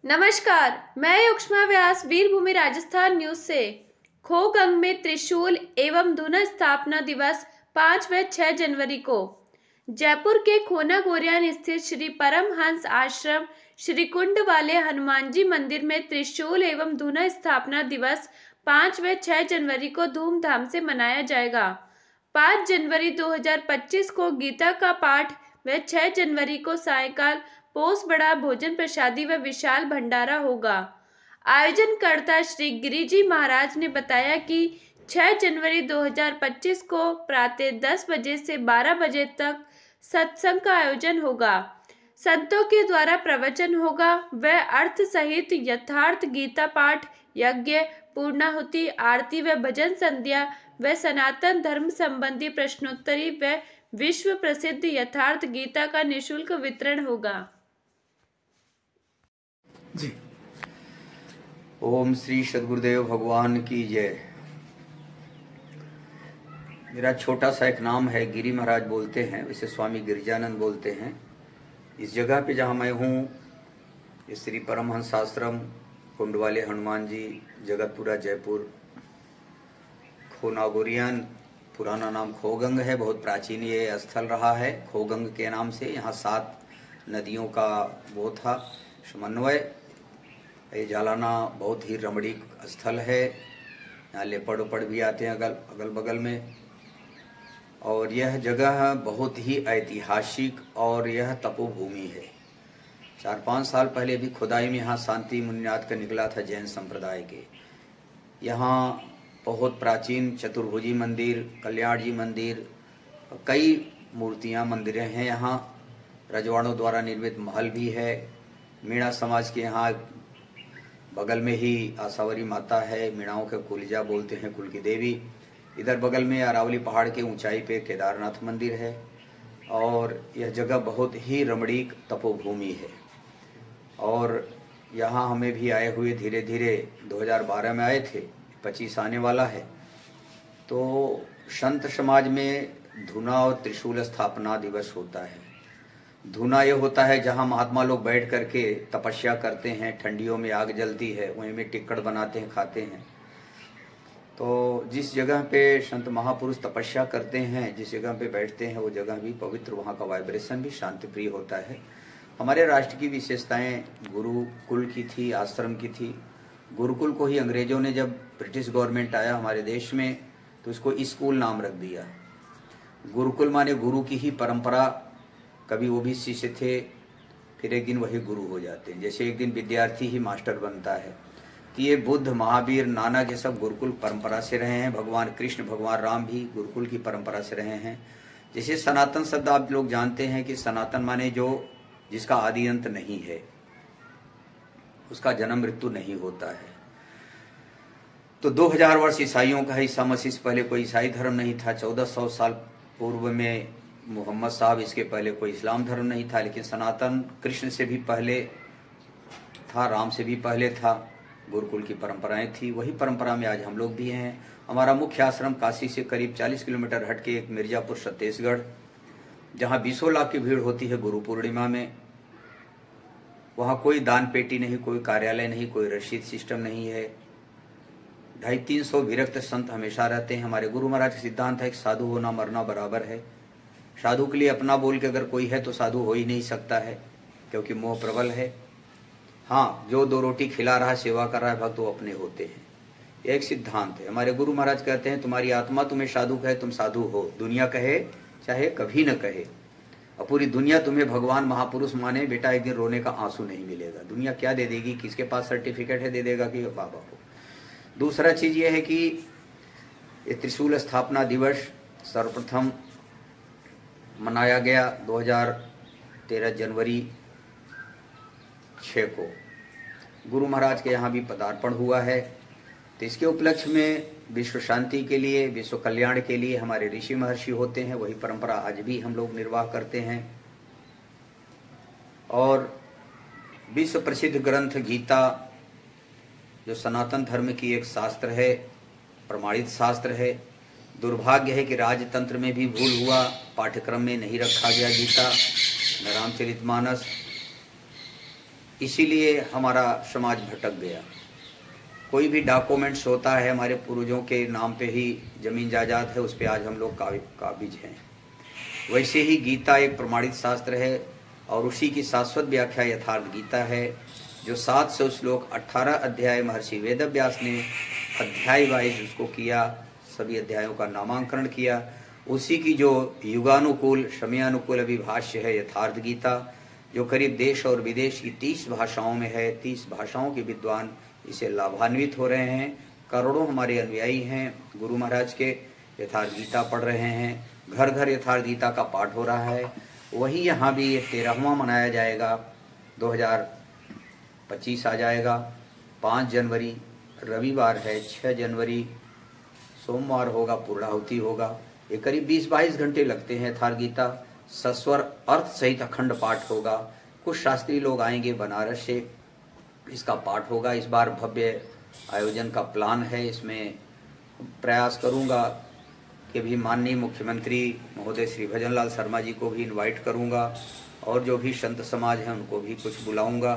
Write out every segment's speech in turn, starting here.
नमस्कार, मैं युक्ष्मा व्यास वीरभूमि राजस्थान न्यूज से। खोगंग में त्रिशूल एवं धुना स्थापना दिवस 5 व 6 जनवरी को जयपुर के खोना गोरियान स्थित श्री परमहंस आश्रम श्री कुंड वाले हनुमान जी मंदिर में त्रिशूल एवं धुना स्थापना दिवस 5 व 6 जनवरी को धूमधाम से मनाया जाएगा। 5 जनवरी 2025 को गीता का पाठ व 6 जनवरी को सायंकाल पोस बड़ा भोजन प्रसादी व विशाल भंडारा होगा। आयोजनकर्ता श्री गिरिजी महाराज ने बताया कि 6 जनवरी 2025 को प्रातः 10 बजे से 12 बजे तक सत्संग का आयोजन होगा। संतों के द्वारा प्रवचन होगा व अर्थ सहित यथार्थ गीता पाठ, यज्ञ, पूर्णाहुति, आरती व भजन संध्या व सनातन धर्म संबंधी प्रश्नोत्तरी व विश्व प्रसिद्ध यथार्थ गीता का निःशुल्क वितरण होगा। जी ओम श्री सद्गुरुदेव भगवान की जय। मेरा छोटा सा एक नाम है, गिरी महाराज बोलते हैं, वैसे स्वामी गिरिजानंद बोलते हैं। इस जगह पे जहाँ मैं हूँ, ये श्री परमहंस आश्रम कुंड वाले हनुमान जी, जगतपुरा, जयपुर। खोना गोरियान पुराना नाम खोगंग है, बहुत प्राचीन ये स्थल रहा है। खोगंग के नाम से यहाँ 7 नदियों का वो था समन्वय। ये जालाना बहुत ही रमणीक स्थल है, यहाँ लेपड़ उपड़ भी आते हैं अगल बगल में। और यह जगह बहुत ही ऐतिहासिक और यह तपोभूमि है। 4-5 साल पहले भी खुदाई में यहाँ शांति मुनिनाथ का निकला था, जैन संप्रदाय के। यहाँ बहुत प्राचीन चतुर्भुजी मंदिर, कल्याण जी मंदिर, कई मूर्तियाँ मंदिरें हैं। यहाँ रजवाड़ों द्वारा निर्मित महल भी है। मीणा समाज के यहाँ बगल में ही आसावरी माता है, मीणाओं के कुलजा बोलते हैं, कुल की देवी। इधर बगल में अरावली पहाड़ के ऊंचाई पे केदारनाथ मंदिर है। और यह जगह बहुत ही रमणीक तपोभूमि है। और यहाँ हमें भी आए हुए धीरे धीरे 2012 में आए थे, 25 आने वाला है। तो संत समाज में धुना और त्रिशूल स्थापना दिवस होता है। धुना ये होता है जहाँ महात्मा लोग बैठ करके तपस्या करते हैं, ठंडियों में आग जलती है, वहीं में टिक्कड़ बनाते हैं, खाते हैं। तो जिस जगह पे संत महापुरुष तपस्या करते हैं, जिस जगह पे बैठते हैं, वो जगह भी पवित्र, वहाँ का वाइब्रेशन भी शांति प्रिय होता है। हमारे राष्ट्र की विशेषताएं गुरुकुल की थी, आश्रम की थी। गुरुकुल को ही अंग्रेजों ने, जब ब्रिटिश गवर्नमेंट आया हमारे देश में, तो इसको स्कूल नाम रख दिया। गुरुकुल माने गुरु की ही परंपरा। कभी वो भी शिष्य थे, फिर एक दिन वही गुरु हो जाते हैं। जैसे एक दिन विद्यार्थी ही मास्टर बनता है। तो ये बुद्ध, महावीर, नानक, ये सब गुरुकुल परंपरा से रहे हैं। भगवान कृष्ण, भगवान राम भी गुरुकुल की परंपरा से रहे हैं। जैसे सनातन शब्द आप लोग जानते हैं कि सनातन माने जो जिसका आदि अंत नहीं है, उसका जन्म मृत्यु नहीं होता है। तो 2000 वर्ष ईसाइयों का है। ईसा मसीह से पहले कोई ईसाई धर्म नहीं था। 1400 साल पूर्व में मोहम्मद साहब, इसके पहले कोई इस्लाम धर्म नहीं था। लेकिन सनातन कृष्ण से भी पहले था, राम से भी पहले था। गुरुकुल की परंपराएं थी, वही परंपरा में आज हम लोग भी हैं। हमारा मुख्य आश्रम काशी से करीब 40 किलोमीटर हट के एक मिर्जापुर छत्तीसगढ़, जहाँ 20 लाख की भीड़ होती है गुरु पूर्णिमा में। वहाँ कोई दान पेटी नहीं, कोई कार्यालय नहीं, कोई रसीद सिस्टम नहीं है। 250-300 विरक्त संत हमेशा रहते हैं। हमारे गुरु महाराज का सिद्धांत है कि साधु होना मरना बराबर है। साधु के लिए अपना बोल के अगर कोई है तो साधु हो ही नहीं सकता है, क्योंकि मोह प्रबल है। हाँ, जो 2 रोटी खिला रहा है, सेवा कर रहा है, भक्त वो अपने होते हैं। एक सिद्धांत है। हमारे गुरु महाराज कहते हैं, तुम्हारी आत्मा तुम्हें साधु कहे, तुम साधु हो। दुनिया कहे चाहे कभी न कहे, और पूरी दुनिया तुम्हें भगवान महापुरुष माने, बेटा एक दिन रोने का आंसू नहीं मिलेगा। दुनिया क्या दे देगी, किसके पास सर्टिफिकेट है, दे देगा कि बाबा हो। दूसरा चीज ये है कि ये त्रिशूल स्थापना दिवस सर्वप्रथम मनाया गया 2013 जनवरी 6 को। गुरु महाराज के यहाँ भी पदार्पण हुआ है। तो इसके उपलक्ष्य में विश्व शांति के लिए, विश्व कल्याण के लिए हमारे ऋषि महर्षि होते हैं। वही परंपरा आज भी हम लोग निर्वाह करते हैं। और विश्व प्रसिद्ध ग्रंथ गीता, जो सनातन धर्म की एक शास्त्र है, प्रमाणित शास्त्र है। दुर्भाग्य है कि राजतंत्र में भी भूल हुआ, पाठ्यक्रम में नहीं रखा गया गीता, न रामचरितमानस। इसीलिए हमारा समाज भटक गया। कोई भी डॉक्यूमेंट्स होता है हमारे पूर्वजों के नाम पे ही जमीन जायदाद है, उस पे आज हम लोग काबिज हैं। वैसे ही गीता एक प्रमाणित शास्त्र है और उसी की शाश्वत व्याख्या यथार्थ गीता है, जो 700 श्लोक 18 अध्याय महर्षि वेदव्यास ने अध्याय वाइज उसको किया, सभी अध्यायों का नामांकन किया। उसी की जो युगानुकूल समयानुकूल अभिभाष्य है यथार्थ गीता, जो करीब देश और विदेश की 30 भाषाओं में है। 30 भाषाओं के विद्वान इसे लाभान्वित हो रहे हैं। करोड़ों हमारे अनुयायी हैं गुरु महाराज के, यथार्थ गीता पढ़ रहे हैं। घर घर यथार्थ गीता का पाठ हो रहा है। वही यहाँ भी 13वां मनाया जाएगा, 2025 आ जाएगा। 5 जनवरी रविवार है, 6 जनवरी सोमवार होगा, पूर्णाहुति होगा। ये करीब 20-22 घंटे लगते हैं। यथार्थ गीता सस्वर अर्थ सहित अखंड पाठ होगा। कुछ शास्त्री लोग आएंगे बनारस से, इसका पाठ होगा। इस बार भव्य आयोजन का प्लान है। इसमें प्रयास करूंगा कि भी माननीय मुख्यमंत्री महोदय श्री भजनलाल शर्मा जी को भी इनवाइट करूंगा और जो भी संत समाज हैं उनको भी कुछ बुलाऊंगा।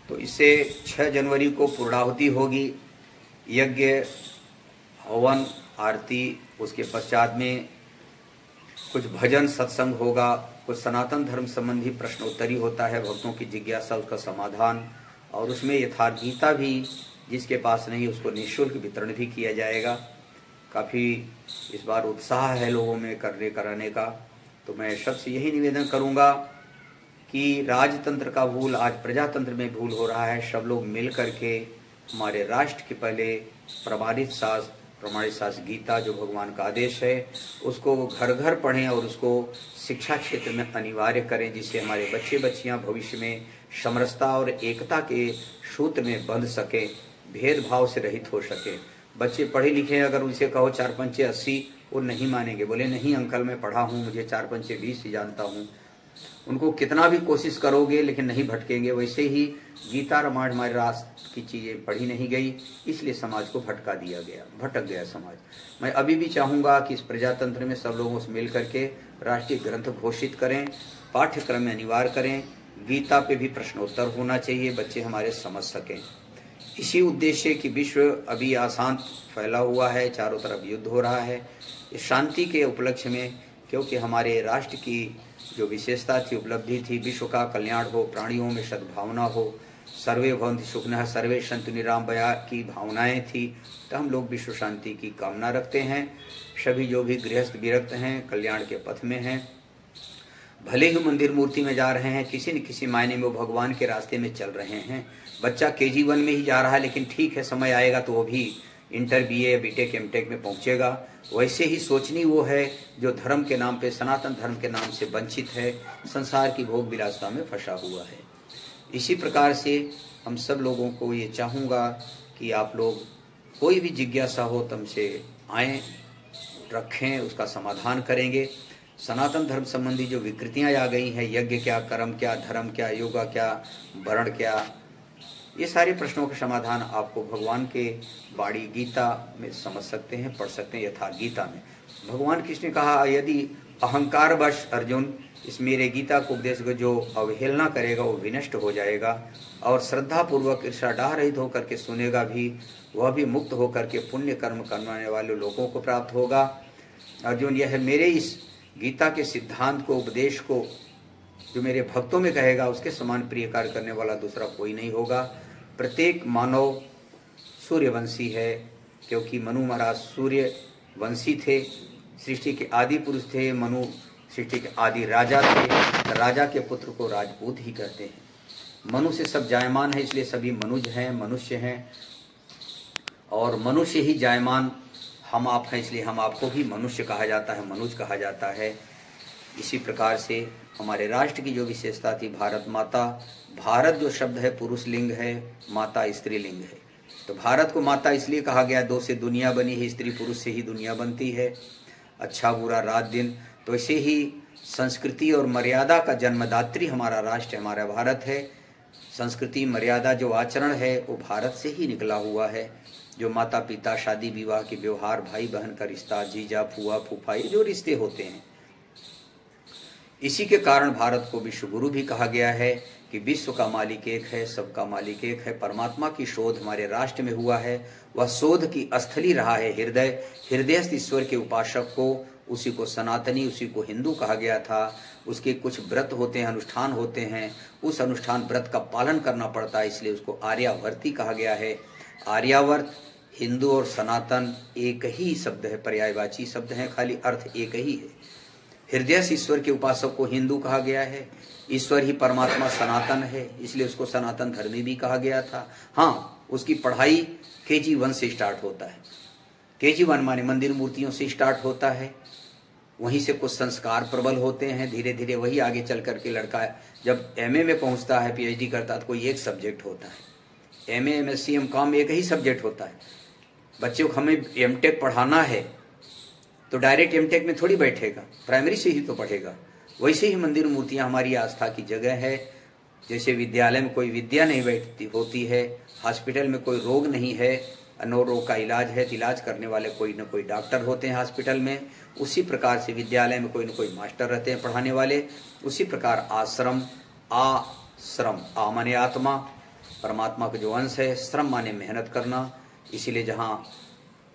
तो इससे 6 जनवरी को पूर्णाहुति होगी, यज्ञ हवन आरती, उसके पश्चात में कुछ भजन सत्संग होगा, कुछ सनातन धर्म संबंधी प्रश्नोत्तरी होता है, भक्तों की जिज्ञासा उसका समाधान, और उसमें यथार्थ गीता भी जिसके पास नहीं उसको निःशुल्क वितरण भी किया जाएगा। काफ़ी इस बार उत्साह है लोगों में करने कराने का। तो मैं सबसे यही निवेदन करूंगा कि राजतंत्र का भूल आज प्रजातंत्र में भूल हो रहा है। सब लोग मिल करके हमारे राष्ट्र के पहले प्रमाणित शास्त्र गीता जो भगवान का आदेश है उसको घर घर पढ़ें और उसको शिक्षा क्षेत्र में अनिवार्य करें, जिससे हमारे बच्चे बच्चियां भविष्य में समरसता और एकता के सूत्र में बंध सके, भेदभाव से रहित हो सके। बच्चे पढ़े लिखे अगर उनसे कहो 4 पंचे 80, वो नहीं मानेंगे, बोले नहीं अंकल मैं पढ़ा हूँ, मुझे 4 पंचे 20 ही जानता हूँ। उनको कितना भी कोशिश करोगे लेकिन नहीं भटकेंगे। वैसे ही गीता रामायण हमारे राष्ट्र की चीज़ें पढ़ी नहीं गई, इसलिए समाज को भटका दिया गया, भटक गया समाज। मैं अभी भी चाहूँगा कि इस प्रजातंत्र में सब लोगों से मिल करके राष्ट्रीय ग्रंथ घोषित करें, पाठ्यक्रम में अनिवार्य करें। गीता पे भी प्रश्नोत्तर होना चाहिए, बच्चे हमारे समझ सकें। इसी उद्देश्य की विश्व अभी अशांत फैला हुआ है, चारों तरफ युद्ध हो रहा है। इस शांति के उपलक्ष्य में, क्योंकि हमारे राष्ट्र की जो विशेषता थी, उपलब्धि थी, विश्व का कल्याण हो, प्राणियों में सद्भावना हो, सर्वे भवन्तु सुखिनः सर्वे सन्तु निरामया की भावनाएं थी, तो हम लोग विश्व शांति की कामना रखते हैं। सभी जो भी गृहस्थ विरक्त हैं कल्याण के पथ में हैं, भले ही मंदिर मूर्ति में जा रहे हैं, किसी न किसी मायने में वो भगवान के रास्ते में चल रहे हैं। बच्चा KG 1 में ही जा रहा है, लेकिन ठीक है समय आएगा तो वो भी इंटर BA BTech MTech में पहुंचेगा। वैसे ही सोचनी वो है जो धर्म के नाम पे, सनातन धर्म के नाम से वंचित है, संसार की भोग विलासता में फंसा हुआ है। इसी प्रकार से हम सब लोगों को ये चाहूँगा कि आप लोग कोई भी जिज्ञासा हो तो हमसे आएँ, रखें, उसका समाधान करेंगे। सनातन धर्म संबंधी जो विकृतियाँ आ गई हैं, यज्ञ क्या, कर्म क्या, धर्म क्या, योगा क्या, वर्ण क्या, ये सारे प्रश्नों का समाधान आपको भगवान के बाणी गीता में समझ सकते हैं, पढ़ सकते हैं। यथार्थ गीता में भगवान कृष्ण ने कहा, यदि अहंकारवश अर्जुन इस मेरे गीता को उपदेश को जो अवहेलना करेगा वो विनष्ट हो जाएगा, और श्रद्धा पूर्वक ईर्षाडाह रहित होकर के सुनेगा भी, वह भी मुक्त होकर के पुण्य कर्म करने वाले लोगों को प्राप्त होगा। अर्जुन, यह मेरे इस गीता के सिद्धांत को, उपदेश को जो मेरे भक्तों में कहेगा, उसके समान प्रिय कार्य करने वाला दूसरा कोई नहीं होगा। प्रत्येक मानव सूर्यवंशी है, क्योंकि मनु महाराज सूर्यवंशी थे, सृष्टि के आदि पुरुष थे। मनु सृष्टि के आदि राजा थे, राजा के पुत्र को राजपूत ही कहते हैं। मनु से सब जायमान है, इसलिए सभी मनुज हैं, मनुष्य हैं, और मनुष्य ही जायमान हम आप हैं, इसलिए हम आपको भी मनुष्य कहा जाता है, मनुज कहा जाता है। इसी प्रकार से हमारे राष्ट्र की जो विशेषता थी, भारत माता, भारत जो शब्द है पुरुष लिंग है, माता स्त्रीलिंग है। तो भारत को माता इसलिए कहा गया, 2 से दुनिया बनी है, स्त्री पुरुष से ही दुनिया बनती है, अच्छा बुरा रात दिन। तो ऐसे ही संस्कृति और मर्यादा का जन्मदात्री हमारा राष्ट्र, हमारा भारत है। संस्कृति मर्यादा जो आचरण है वो भारत से ही निकला हुआ है। जो माता पिता, शादी विवाह के व्यवहार, भाई बहन का रिश्ता, जीजा फूआ फूफा, ये जो रिश्ते होते हैं, इसी के कारण भारत को विश्व गुरु भी कहा गया है। कि विश्व का मालिक एक है, सबका मालिक एक है। परमात्मा की शोध हमारे राष्ट्र में हुआ है, वह शोध की स्थली रहा है हृदय। हृदयस्थ ईश्वर के उपासक को, उसी को सनातनी, उसी को हिंदू कहा गया था। उसके कुछ व्रत होते हैं, अनुष्ठान होते हैं, उस अनुष्ठान व्रत का पालन करना पड़ता है, इसलिए उसको आर्यावर्ती कहा गया है। आर्यावर्त, हिंदू और सनातन एक ही शब्द है, पर्यायवाची शब्द है, खाली अर्थ एक ही है। हृदय से ईश्वर के उपासक को हिंदू कहा गया है। ईश्वर ही परमात्मा सनातन है, इसलिए उसको सनातन धर्मी भी कहा गया था। हाँ, उसकी पढ़ाई KG1 से स्टार्ट होता है। KG1 माने मंदिर मूर्तियों से स्टार्ट होता है, वहीं से कुछ संस्कार प्रबल होते हैं, धीरे धीरे वही आगे चल करके लड़का जब MA में पहुंचता है, PhD करता है, तो कोई एक सब्जेक्ट होता है। MA, MSc, MCom एक ही सब्जेक्ट होता है। बच्चों को हमें MTech पढ़ाना है तो डायरेक्ट MTech में थोड़ी बैठेगा, प्राइमरी से ही तो पढ़ेगा। वैसे ही मंदिर मूर्तियां हमारी आस्था की जगह है। जैसे विद्यालय में कोई विद्या नहीं बैठती होती है, हॉस्पिटल में कोई रोग नहीं है, अनो रोग का इलाज है, इलाज करने वाले कोई न कोई डॉक्टर होते हैं हॉस्पिटल में। उसी प्रकार से विद्यालय में कोई न कोई मास्टर रहते हैं पढ़ाने वाले। उसी प्रकार आश्रम, आश्रम, आ माने आत्मा, परमात्मा का जो अंश है, श्रम माने मेहनत करना। इसीलिए जहाँ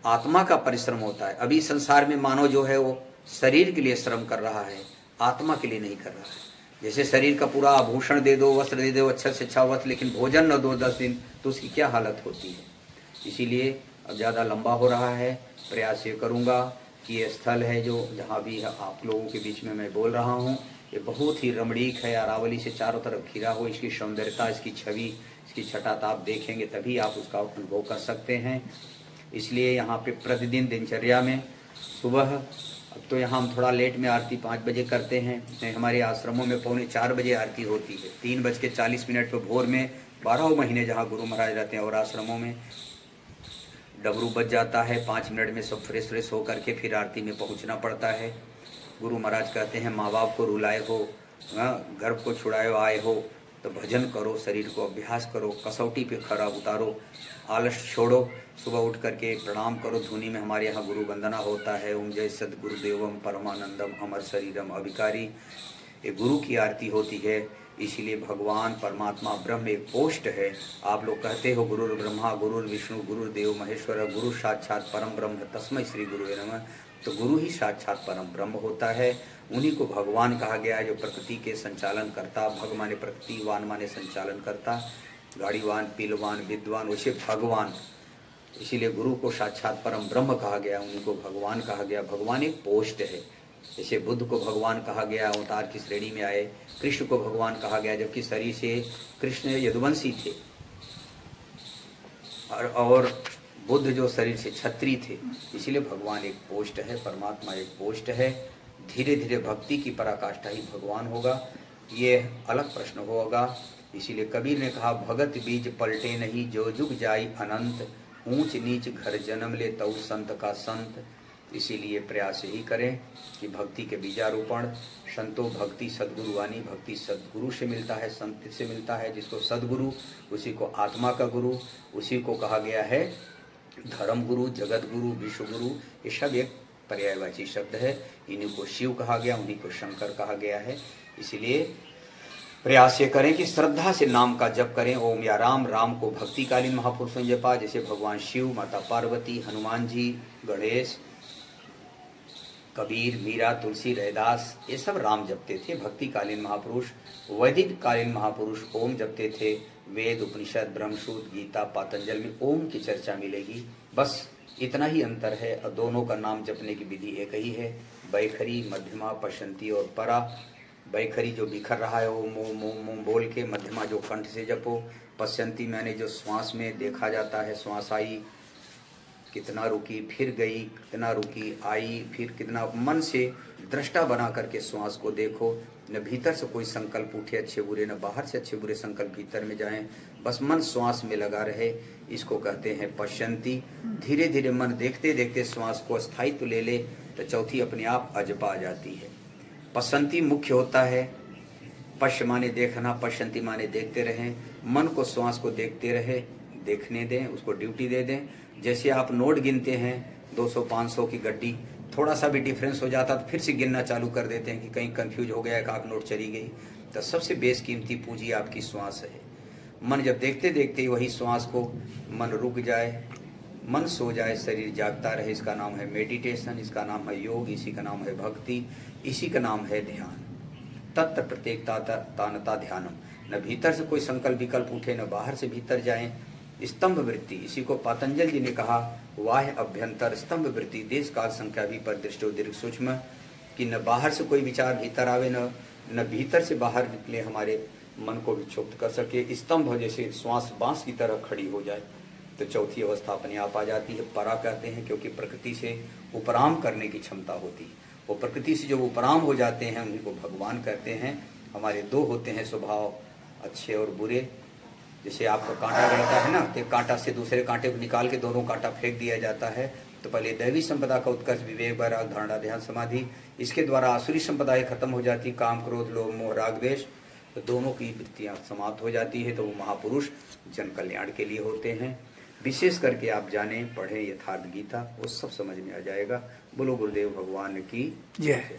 आत्मा का परिश्रम होता है, अभी संसार में मानव जो है वो शरीर के लिए श्रम कर रहा है, आत्मा के लिए नहीं कर रहा है। जैसे शरीर का पूरा आभूषण दे दो, वस्त्र दे दो, अच्छा से अच्छा वस्त्र, लेकिन भोजन न दो 10 दिन, तो उसकी क्या हालत होती है। इसीलिए अब ज़्यादा लंबा हो रहा है, प्रयास ये करूँगा कि ये स्थल है जो जहाँ भी आप लोगों के बीच में मैं बोल रहा हूँ, ये बहुत ही रमणीक है। अरावली से चारों तरफ घिरा हो, इसकी सौंदर्यता, इसकी छवि, इसकी छटाता आप देखेंगे तभी आप उसका अनुभव कर सकते हैं। इसलिए यहाँ पे प्रतिदिन दिनचर्या में सुबह, अब तो यहाँ हम थोड़ा लेट में आरती 5 बजे करते हैं, हमारे आश्रमों में 3:45 बजे आरती होती है। 3:40 पर भोर में 12 महीने जहाँ गुरु महाराज रहते हैं और आश्रमों में डमरू बज जाता है। 5 मिनट में सब फ्रेश होकर के फिर आरती में पहुँचना पड़ता है। गुरु महाराज कहते हैं, माँ बाप को रुलाए हो, गर्भ को छुड़ाए आए हो, तो भजन करो, शरीर को अभ्यास करो, कसौटी पे खरा उतारो, आलस छोड़ो, सुबह उठ करके प्रणाम करो। धुनी में हमारे यहाँ गुरु वंदना होता है, ओम जय सद्गुरुदेवम परमानंदम अमर शरीरम अभिकारी। ये गुरु की आरती होती है। इसीलिए भगवान परमात्मा ब्रह्म एक पोस्ट है। आप लोग कहते हो गुरुर ब्रह्मा गुरुर विष्णु गुरुर्देव महेश्वर, गुरु साक्षात परम ब्रह्म तस्मै श्री गुरुवे नमः। तो गुरु ही साक्षात परम ब्रह्म होता है, उन्हीं को भगवान कहा गया है, जो प्रकृति के संचालन करता। भग माने प्रकृति, वान माने संचालन करता, गाड़ीवान, पीलवान, विद्वान, वैसे भगवान। इसीलिए गुरु को साक्षात परम ब्रह्म कहा गया, उन्हीं को भगवान कहा गया। भगवान एक पोस्ट है। जैसे बुद्ध को भगवान कहा गया, अवतार की श्रेणी में आए। कृष्ण को भगवान कहा गया, जबकि शरीर से कृष्ण यदुवंशी थे, और बुद्ध जो शरीर से क्षत्रिय थे। इसीलिए भगवान एक पोस्ट है, परमात्मा एक पोस्ट है। धीरे धीरे भक्ति की पराकाष्ठा ही भगवान होगा, ये अलग प्रश्न होगा। इसीलिए कबीर ने कहा, भगत बीज पलटे नहीं, जो जुग जाई अनंत, ऊंच नीच घर जन्म ले तऊ संत का संत। इसीलिए प्रयास यही करें कि भक्ति के बीजारोपण, संतो भक्ति सदगुरु वाणी, भक्ति सदगुरु से मिलता है, संत से मिलता है। जिसको सदगुरु, उसी को आत्मा का गुरु, उसी को कहा गया है धर्म गुरु, जगत गुरु, विश्व गुरु। ये सब एक पर्यायवाची शब्द है। इन्हीं को शिव कहा गया, उन्हीं को शंकर कहा गया है। इसीलिए प्रयास ये करें कि श्रद्धा से नाम का जप करें। ओम या राम, राम को भक्तिकालीन महापुरुषों जपा, जैसे भगवान शिव, माता पार्वती, हनुमान जी, गणेश, कबीर, मीरा, तुलसी, रैदास, ये सब राम जपते थे। भक्तिकालीन महापुरुष, वैदिक कालीन महापुरुष ओम जपते थे। वेद, उपनिषद, ब्रह्मसूत्र, गीता, पातंजल में ओम की चर्चा मिलेगी। बस इतना ही अंतर है, और दोनों का नाम जपने की विधि एक ही है। बैखरी, मध्यमा, पशंती और परा। बैखरी जो बिखर रहा है वो मोम मोम मोम बोल के, मध्यमा जो कंठ से जपो। पश्यंती मैंने जो श्वास में देखा जाता है, श्वास आई, कितना रुकी, फिर गई, कितना रुकी, आई, फिर कितना, मन से दृष्टा बना करके श्वास को देखो। न भीतर से कोई संकल्प उठे अच्छे बुरे, न बाहर से अच्छे बुरे संकल्प भीतर में जाएं, बस मन श्वास में लगा रहे। इसको कहते हैं पश्यंती। धीरे धीरे मन देखते देखते श्वास को स्थायित्व ले ले तो चौथी अपने आप अजपा आ जाती है। पश्यंती मुख्य होता है। पश्य माने देखना, पश्यंती माने देखते रहें। मन को श्वास को देखते रहे, देखने दें, उसको ड्यूटी दे दें। जैसे आप नोट गिनते हैं 200-500 की गड्डी, थोड़ा सा भी डिफरेंस हो जाता तो फिर से गिनना चालू कर देते हैं कि कहीं कंफ्यूज हो गया, एक आध नोट चली गई। तो सबसे बेशकीमती पूंजी आपकी श्वास है। मन जब देखते देखते वही श्वास को मन रुक जाए, मन सो जाए, शरीर जागता रहे, इसका नाम है मेडिटेशन, इसका नाम है योग, इसी का नाम है भक्ति, इसी का नाम है ध्यान। तत्त प्रत्येकता तानता ध्यानम। न भीतर से कोई संकल्प विकल्प उठे, न बाहर से भीतर जाए। स्तंभ वृत्ति, इसी को पातंजल जी ने कहा वाह्य अभ्यंतर स्तंभ वृत्ति देश काल संख्या भी पर दृष्टो दीर्घ सूक्ष्म, कि न बाहर से कोई विचार भीतर आवे, न भीतर से बाहर निकले, हमारे मन को विक्षुब्ध कर सके। स्तंभ जैसे श्वास बांस की तरह खड़ी हो जाए तो चौथी अवस्था अपने आप आ जाती है। परा कहते हैं क्योंकि प्रकृति से उपराम करने की क्षमता होती है। वो प्रकृति से जो उपराम हो जाते हैं उन्हीं को भगवान कहते हैं। हमारे दो होते हैं स्वभाव, अच्छे और बुरे। जैसे आपका कांटा रहता है ना, तो कांटा से दूसरे कांटे को निकाल के दोनों कांटा फेंक दिया जाता है। तो पहले दैवी संपदा का उत्कर्ष विवेक वैराग धारणा ध्यान समाधि, इसके द्वारा आसुरी संपदाएं खत्म हो जाती, काम क्रोध लोभ मोह राग द्वेष, तो दोनों की वृत्तियां समाप्त हो जाती है। तो वो महापुरुष जन कल्याण के लिए होते हैं। विशेष करके आप जाने पढ़ें यथार्थ गीता, वो सब समझ में आ जाएगा। बोलो गुरुदेव भगवान की जय।